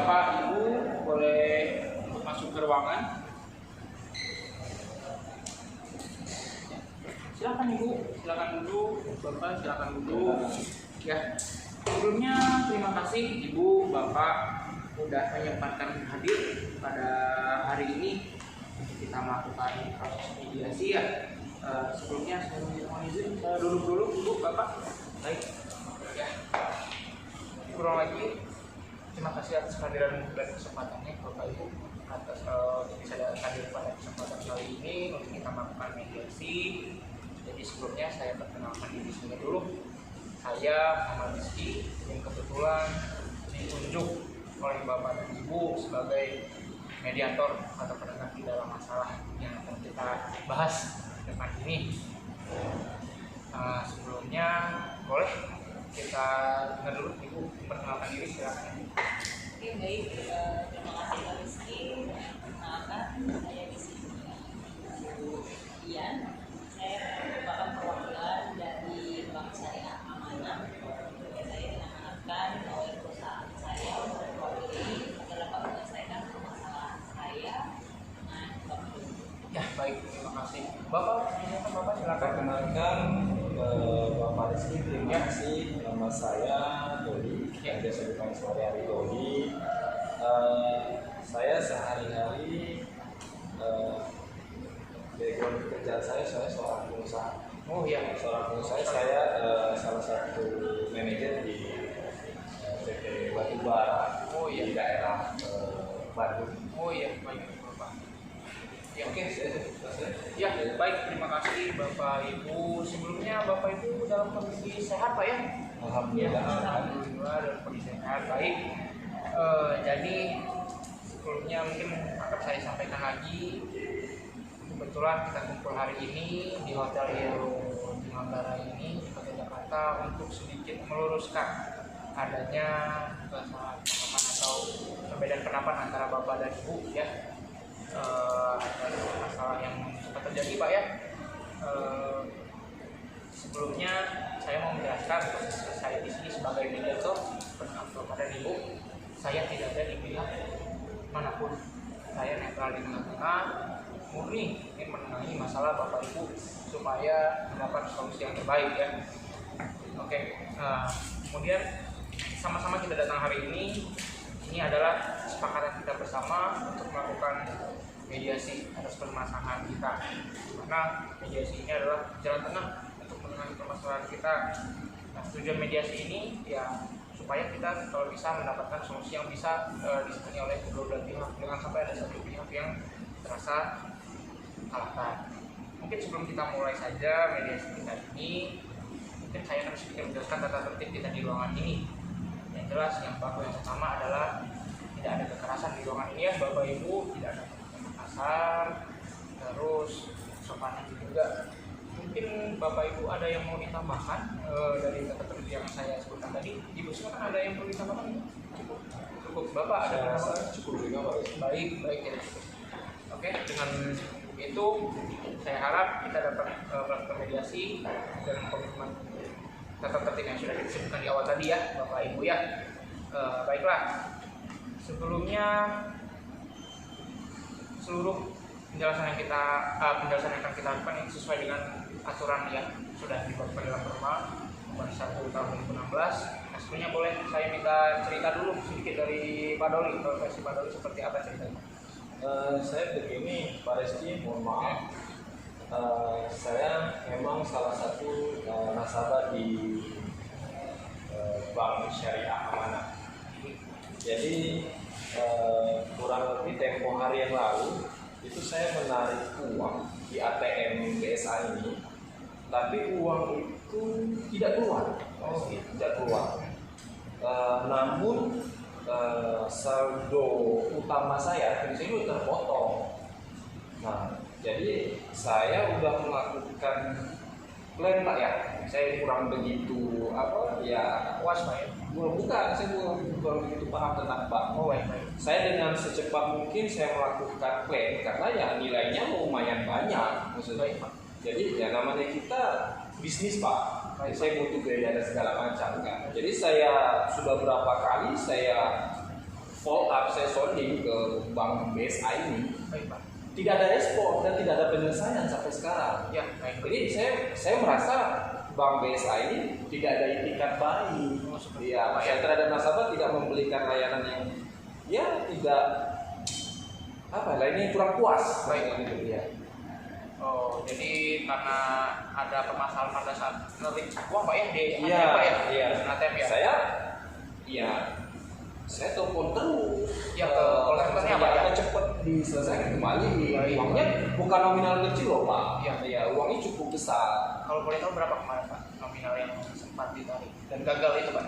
Bapak Ibu boleh masuk ke ruangan. Silakan Ibu, silakan dulu. Bapak silakan dulu. Ya. Sebelumnya terima kasih Ibu, Bapak sudah menyempatkan hadir pada hari ini untuk kita melakukan proses mediasi ya. Sebelumnya saya mohon izin duduk dulu Ibu, Bapak. Baik. Ya. Kurang lagi terima kasih atas kehadiran dan kesempatannya Bapak Ibu atas bisa hadir pada kesempatan kali ini untuk kita melakukan mediasi. Jadi sebelumnya saya perkenalkan diri saya dulu. Saya Muhammad Rizky yang kebetulan ditunjuk oleh Bapak dan Ibu sebagai mediator atau penengah di dalam masalah yang akan kita bahas depan ini. Sebelumnya boleh kita dengar dulu Ibu perkenalkan diri, silakan. Oke, baik. Terima kasih Pak Rizky. Perkenalkan, saya di sini Bu Dian. Saya merupakan perwakilan dari Bank Syariah Amanah. Saya diamanatkan oleh perusahaan saya untuk mewakili dalam menyelesaikan permasalahan saya dengan Bank Syariah. Ya baik, terima kasih. Bapak silakan. Perkenalkan Bapak Rizky, terima kasih. Nama saya Dodi, yang biasa dipanggil sehari-hari Dodi. Saya sehari-hari background pekerjaan saya seorang pengusaha. Oh iya, Seorang pengusaha. Saya salah satu manajer di PT Batubara di daerah Bandung. Oh iya, baik Bapak. Ya, Oke, saya. Ya, baik, terima kasih Bapak Ibu. Sebelumnya Bapak Ibu dalam kondisi sehat Pak ya? Alhamdulillah. Alhamdulillah dalam kondisi sehat. Baik. Jadi sebelumnya mungkin akan saya sampaikan lagi. Kebetulan kita kumpul hari ini di Hotel Hero di Manggarai ini di Kota Jakarta untuk sedikit meluruskan adanya kesalahan pemahaman atau perbedaan pendapat antara Bapak dan Ibu ya. Ada masalah yang sempat terjadi Pak ya. Sebelumnya saya mau menjelaskan posisi saya di sini sebagai mediator Bapak dan Ibu. Saya tidak ada di pihak manapun. Saya netral di tengah-tengah, murni ingin menengahi masalah Bapak Ibu supaya mendapat solusi yang terbaik ya. Oke. Kemudian sama-sama kita datang hari ini. Ini adalah kesepakatan kita bersama untuk melakukan mediasi atas permasalahan kita. Karena mediasi ini adalah jalan tengah untuk menangani permasalahan kita. Nah, tujuan mediasi ini ya supaya kita kalau bisa mendapatkan solusi yang bisa disepakati oleh kedua belah pihak, jangan sampai ada satu pihak yang terasa kalahkan. Mungkin sebelum kita mulai saja mediasi kita ini, mungkin saya akan sedikit menjelaskan tata tertib kita di ruangan ini. Yang jelas yang pertama adalah tidak ada kekerasan di ruangan ini ya Bapak Ibu, tidak ada kekerasan kasar, terus sopan juga. Mungkin Bapak Ibu ada yang mau ditambahkan dari tata tertib yang saya sebutkan tadi. Ibu silakan, ada yang perlu ditambahkan? Cukup Bapak ada penambahan? Cukup juga Pak. Baik ya cukup. Oke, dengan itu saya harap kita dapat melakukan mediasi dan komitmen tata tertib yang sudah disebutkan di awal tadi ya Bapak Ibu ya. Baiklah, sebelumnya seluruh penjelasan yang akan kita lakukan ini sesuai dengan aturan yang sudah dibuat dalam perma nomor 1 tahun 2016. Sebelumnya boleh saya minta cerita dulu sedikit dari Pak Doli, versi Pak Doli seperti apa ceritanya? Saya begini Pak Rizky, mohon maaf. Saya memang salah satu nasabah di Bank Syariah Amanah. Jadi kurang lebih tempo hari yang lalu itu saya menarik uang di ATM BSA ini, tapi uang itu tidak keluar. Tidak keluar. Namun saldo utama saya itu terpotong. Nah, jadi saya udah melakukan plan Pak ya. Saya kurang begitu Was Pak ya? saya kurang begitu paham tentang Pak. Baik. Saya dengan secepat mungkin saya melakukan plan karena ya nilainya lumayan banyak maksudnya Pak. Jadi ya namanya kita bisnis Pak. Saya butuh biaya dan segala macam kan. Jadi saya sudah berapa kali saya follow up, saya sounding ke Bank BSA ini, Baik Pak. tidak ada respon dan tidak ada penyelesaian sampai sekarang. Ya, baik. Jadi saya merasa Bank BSA ini tidak ada itikat baik. Oh, seperti Ya, apa, saya terhadap nasabah tidak memberikan layanan yang ya tidak apa, lainnya kurang puas. Baik. Gitu, ya. Oh, jadi karena ada permasalahan pada saat ngerik uang Pak ya di Iya, ATM Pak ya? iya. ATM ya? Saya telepon terus. Ya, ke call center-nya, Pak, ya? Apa cepet diselesaikan kembali. Baik. Uangnya bukan nominal kecil loh Pak. Iya. Ya, uangnya cukup besar. Kalau boleh tahu berapa kemarin Pak nominal yang sempat ditarik dan gagal itu Pak?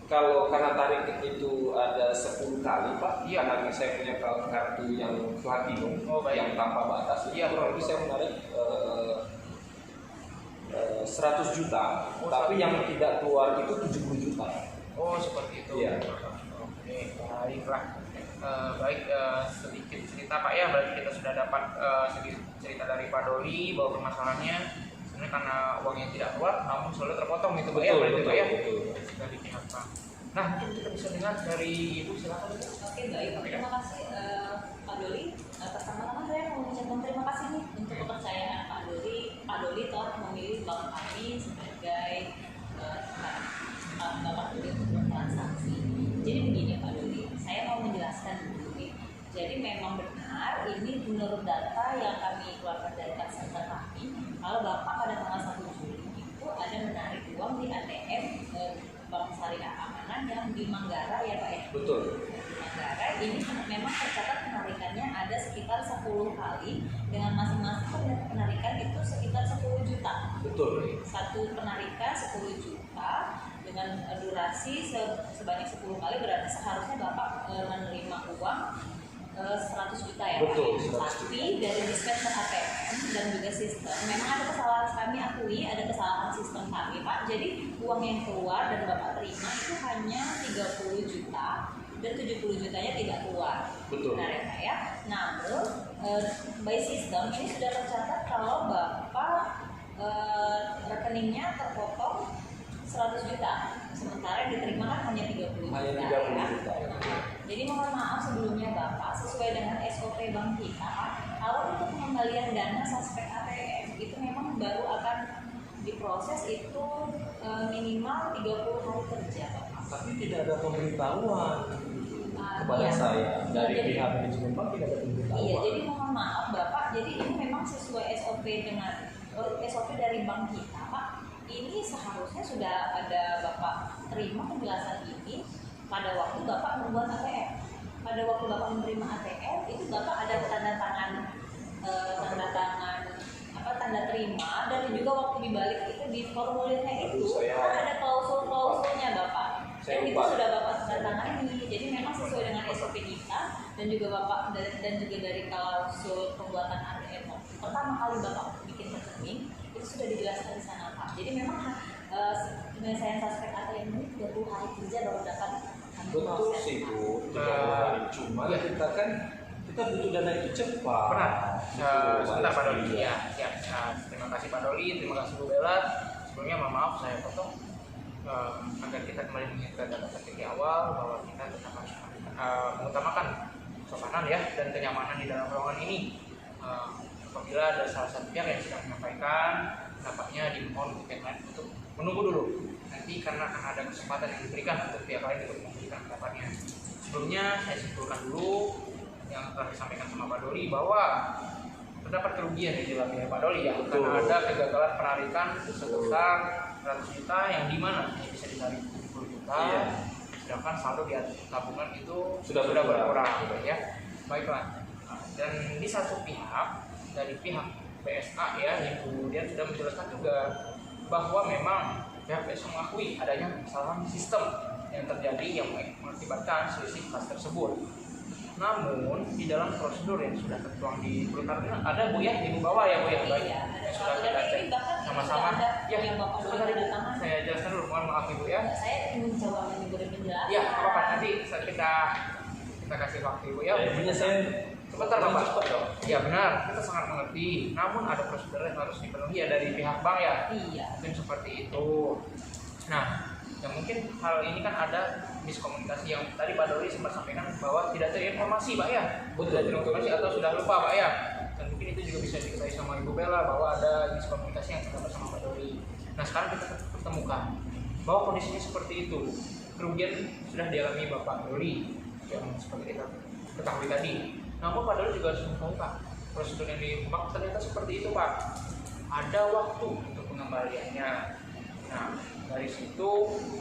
Kalau karena tarik itu ada 10 kali Pak, Iya. karena saya punya kartu yang platinum, Oh, baik. yang tanpa batas, Iya. kurang lebih saya menarik 100 juta, Oh, tapi 100 yang juta. tidak keluar itu 70 juta. Oh seperti itu. Iya. Oke, baiklah. Sedikit cerita Pak ya, berarti kita sudah dapat sedikit cerita dari Pak Doli bahwa permasalahannya sebenarnya karena uangnya tidak keluar, namun selalu terpotong gitu Pak ya, berarti Pak ya dari pihak Bank. Nah, mungkin kita bisa dengar dari Ibu, silakan Ibu. Oke baik, terima kasih Pak Doli. Pertama-tama saya mau mengucapkan terima kasih nih untuk kepercayaan Pak Doli. Pak Doli telah memilih bank kami sebagai Bapak Doli untuk bertransaksi. Jadi begini Pak Doli, saya mau menjelaskan dulu nih. Jadi memang benar ini menurut data yang kami keluarkan dari call center kami, kalau Bapak pada tanggal 1 Juli itu ada menarik uang di ATM Bank Syariah Amanah yang di Manggarai ya Pak ya. Betul. Manggarai ini memang tercatat penarikannya ada sekitar 10 kali dengan masing-masing penarikan itu sekitar 10 juta. Betul. Satu penarikan 10 juta dengan durasi sebanyak 10 kali, berarti seharusnya Bapak menerima uang 100 juta ya Pak. Betul, 100 juta. Tapi dari dispenser ATM dan juga sistem memang ada kesalahan, kami akui ada kesalahan sistem kami Pak. Jadi uang yang keluar dan Bapak terima itu hanya 30 juta dan 70 jutanya tidak keluar. Betul. Benar ya Pak ya. Namun by system ini sudah tercatat kalau Bapak rekeningnya terpotong 100 juta, sementara yang diterima kan hanya 30 juta. Hanya 30 ya. juta. Jadi mohon maaf sebelumnya Bapak, sesuai dengan SOP bank kita, kalau untuk pengembalian dana suspek ATM itu memang baru akan diproses itu minimal 30 hari kerja Bapak. Tapi tidak ada pemberitahuan kepada Iya. saya dari Jadi- pihak manajemen bank, tidak ada pemberitahuan. Iya, jadi mohon maaf Bapak, jadi ini memang sesuai SOP dengan SOP dari bank kita Pak. Ini seharusnya sudah ada Bapak terima penjelasan ini pada waktu Bapak membuat ATM. Pada waktu Bapak menerima ATM itu Bapak ada tanda tangan tanda terima, dan juga waktu dibalik itu di formulirnya itu kan ada klausul-klausulnya Bapak. Saya Dan itu lupa. sudah Bapak tanda tangani. Jadi memang sesuai dengan SOP kita dan juga Bapak dan juga dari klausul pembuatan ATM. Pertama kali Bapak bikin rekening itu sudah dijelaskan di sana Pak. Jadi memang penyelesaian suspek ATM ini 30 hari kerja baru dapat kami Betul proses, sih Pak. Bu, 30 hari. Cuma Iya. kita kan butuh dana itu cepat. Benar. Gitu, Sebentar Pak Doli. Iya. Ya. Terima kasih Pak Doli, terima kasih Bu Bella. Sebelumnya mohon maaf saya potong agar kita kembali mengingat data strategi awal bahwa kita tetap harus mengutamakan kesopanan ya dan kenyamanan di dalam ruangan ini. Apabila ada salah satu pihak yang sedang menyampaikan, nampaknya dimohon untuk yang lain untuk menunggu dulu. Nanti karena akan ada kesempatan yang diberikan untuk pihak lain untuk memberikan pendapatnya. Sebelumnya saya simpulkan dulu yang telah disampaikan sama Pak Doli bahwa terdapat kerugian di dalam pihak Pak Doli ya, Betul. karena ada kegagalan penarikan sebesar 100 juta yang dimana bisa ditarik 70 juta, Iya. sedangkan saldo di tabungan itu Sudah berkurang gitu ya. Baiklah. Dan di satu pihak dari pihak BSA ya yang kemudian sudah menjelaskan juga bahwa memang pihak BSA mengakui adanya kesalahan sistem yang terjadi yang mengakibatkan selisih kas tersebut. Namun di dalam prosedur yang sudah tertuang di Brutarnya ada Bu ya di bawah ya Bu ya. Baik. Iya, ada Yang sudah suatu kita dan cek ini bahkan sama-sama. sudah ada Ya, yang Bapak Doli sebentar, tanda Ibu. tangan. Saya jelaskan dulu, mohon maaf Ibu ya. Saya ingin mencoba memberi penjelasan. Ya, apa nanti kita kasih waktu Ibu ya. Intinya saya Sebentar Bapak. cepat dong. Ya benar, kita sangat mengerti. Namun ada prosedur yang harus dipenuhi ya dari pihak bank ya. Iya. Mungkin seperti itu. Nah, yang mungkin hal ini kan ada miskomunikasi yang tadi Pak Doli sempat sampaikan bahwa tidak terinformasi Pak ya, tidak terinformasi atau sudah lupa Pak ya, dan mungkin itu juga bisa diketahui sama Ibu Bella bahwa ada miskomunikasi yang terdapat sama Pak Doli. Nah sekarang kita pertemukan bahwa kondisinya seperti itu, kerugian sudah dialami Bapak Doli yang seperti kita ketahui tadi. Namun Pak Doli juga harus mengetahui Pak, prosedur yang diubah ternyata seperti itu Pak, ada waktu untuk pengembaliannya. Nah dari situ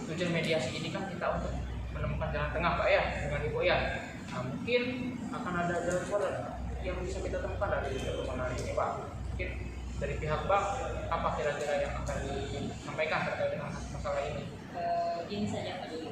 tujuan mediasi ini kan kita untuk menemukan jalan tengah Pak ya dengan Ibu ya. Nah mungkin akan ada jalan keluar yang bisa kita temukan dari pertemuan hari ini Pak. Mungkin dari pihak bank apa kira-kira yang akan disampaikan terkait dengan masalah ini? Ini saja Pak Doli,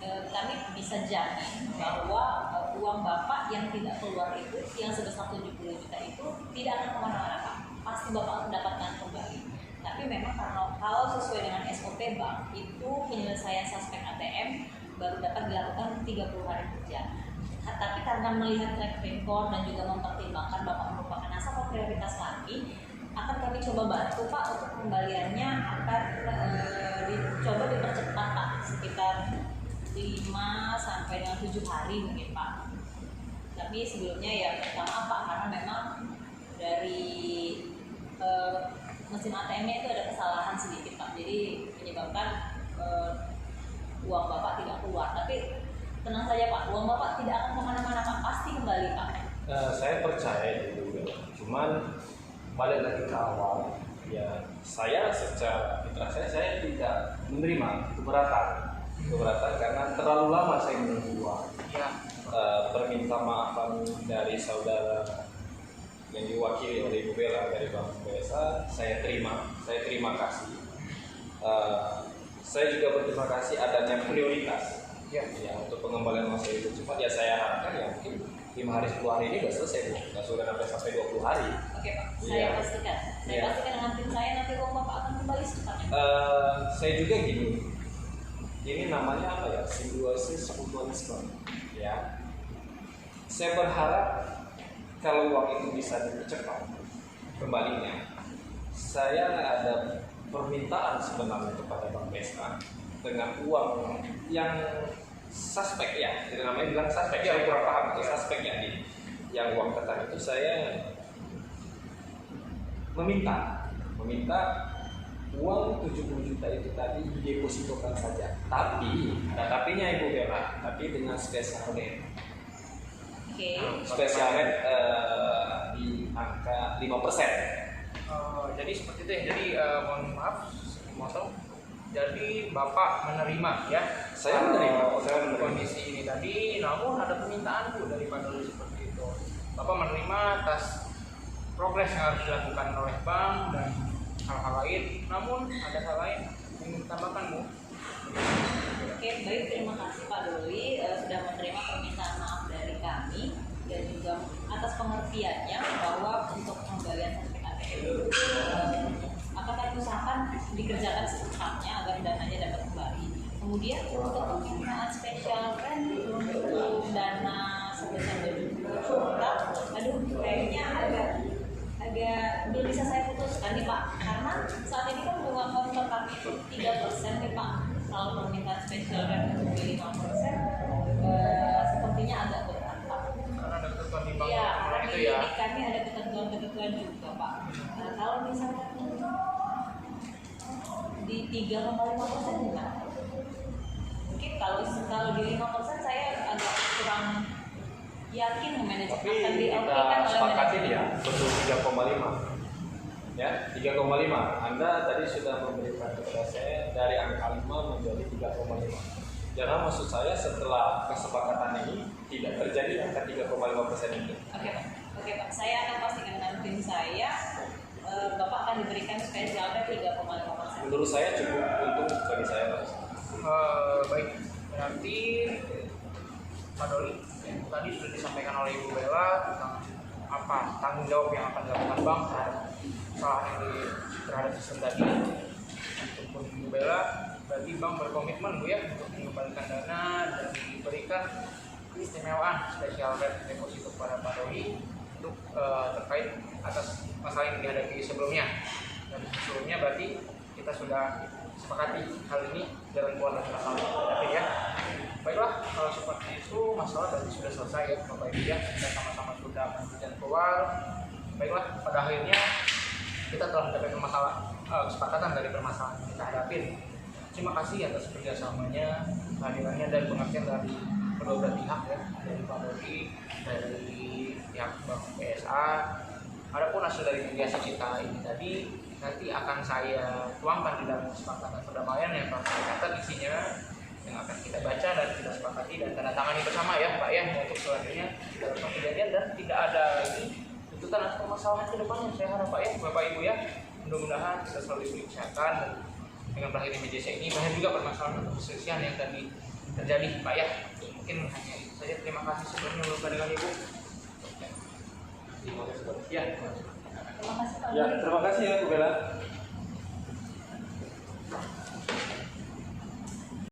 kami bisa jamin bahwa uang Bapak yang tidak keluar itu yang sebesar 70 juta itu tidak akan kemana-mana Pak, pasti Bapak mendapatkan kembali. Tapi memang karena kalau sesuai dengan SOP bank itu penyelesaian suspek ATM baru dapat dilakukan 30 hari kerja. Tapi karena melihat track record dan juga mempertimbangkan Bapak merupakan nasabah prioritas kami, akan kami coba bantu Pak untuk pengembaliannya akan dicoba dipercepat Pak, sekitar 5 sampai dengan 7 hari mungkin Pak. Tapi sebelumnya ya pertama Pak, karena memang dari mesin ATM-nya itu ada kesalahan sedikit Pak, jadi menyebabkan uang Bapak tidak keluar. Tapi tenang saja Pak, uang Bapak tidak akan kemana-mana Pak, pasti kembali Pak. Saya percaya itu, cuman balik lagi ke awal, ya saya secara fitrah saya tidak menerima keberatan karena terlalu lama saya menunggu uang. Ya. Perminta maafan dari saudara yang diwakili oleh Ibu Bella dari Bank BSA, saya terima kasih. Saya juga berterima kasih adanya prioritas ya untuk pengembalian masa itu cepat. Ya saya harapkan ya mungkin 5 hari 10 hari ini sudah selesai Bu, nggak sudah sampai 20 hari. Oke Pak, saya pastikan. Saya pastikan dengan tim saya nanti uang Bapak akan kembali secepatnya. Saya juga gini, ini namanya apa ya, simbiosis mutualisme ya. Saya berharap kalau uang itu bisa dipercepat kembalinya. Saya ada permintaan sebenarnya kepada Bank BSA dengan uang yang suspek ya, jadi namanya bilang suspek, saya kurang paham itu suspek ya, yang uang ketan itu saya meminta uang 70 juta itu tadi didepositokan saja, tapi ada tapinya Ibu Bella, tapi dengan special rate. Special rate di angka 5%. Jadi seperti itu ya. Jadi mohon maaf, motong. Jadi Bapak menerima ya. Saya menerima kondisi ini tadi, namun ada permintaan Bu dari Pak Doli seperti itu. Bapak menerima atas progres yang harus dilakukan oleh bank dan hal-hal lain. Namun ada hal lain yang ditambahkan Bu. Oke, baik, terima kasih Pak Doli sudah menerima permintaan maaf dari kami dan juga atas pengertiannya bahwa untuk pengembalian sertifikat ATM akan kami usahakan dikerjakan secepatnya agar dananya dapat kembali. Kemudian untuk permintaan spesial rent untuk dana sebesar 20 juta, aduh kayaknya agak belum bisa saya putuskan nih Pak, karena saat ini kan bunga konter kami itu 3% nih Pak. Kalau permintaan spesial rent untuk 5% sepertinya agak berat Pak. Karena ada ketentuan di bank. Iya, karena itu di ya. kami ada ketentuan juga Pak. Nah, kalau misalnya di 3,5% juga, mungkin kalau di 5% saya agak kurang yakin manajemen Tapi akan kita dioperasikan oleh sepakatin manajemen. ya untuk 3,5 ya, 3,5. Anda tadi sudah memberikan kepada saya dari angka 5 menjadi 3,5. Jangan maksud saya setelah kesepakatan ini tidak terjadi angka 3,5% itu. Oke Pak, saya akan pastikan dengan tim saya Bapak akan diberikan spesial rate 3,5%. Menurut saya cukup untung bagi saya Pak. Baik, berarti Pak Doli tadi sudah disampaikan oleh Ibu Bella tentang apa tanggung jawab yang akan dilakukan bank terhadap kesalahan yang terhadap sistem tadi. Untuk Ibu Bella, berarti bank berkomitmen Bu ya untuk mengembalikan dana dan diberikan keistimewaan spesial rate deposito kepada Pak Doli untuk terkait atas masalah yang dihadapi sebelumnya. Dan sebelumnya berarti kita sudah sepakati hal ini jalan keluar dari masalah tapi ya. Baiklah, kalau seperti itu masalah tadi sudah selesai ya Bapak Ibu ya, kita sama-sama sudah menunjukkan keluar. Baiklah, pada akhirnya kita telah mencapai kesepakatan dari permasalahan yang kita hadapin. Terima kasih atas kerjasamanya, kehadirannya dan pengertian dari kedua belah pihak ya, dari Pak Dodi, dari pihak Bank PSA. Adapun hasil dari mediasi kita ini tadi nanti akan saya tuangkan di dalam kesepakatan perdamaian yang akan saya catat isinya, yang akan kita baca dan kita sepakati dan tanda tangani bersama ya Pak ya, untuk selanjutnya dalam kejadian dan tidak ada lagi tuntutan atau permasalahan ke depannya. Saya harap Pak ya, Bapak Ibu ya, mudah-mudahan kita selalu diberi kesehatan dan dengan berakhirnya mediasi ini banyak juga permasalahan atau perselisihan yang tadi terjadi Pak ya. Mungkin hanya itu saja. Terima kasih sebelumnya Bapak dengan Ibu. Ya. Terima kasih Pak. Ya, terima kasih ya Bu Bella.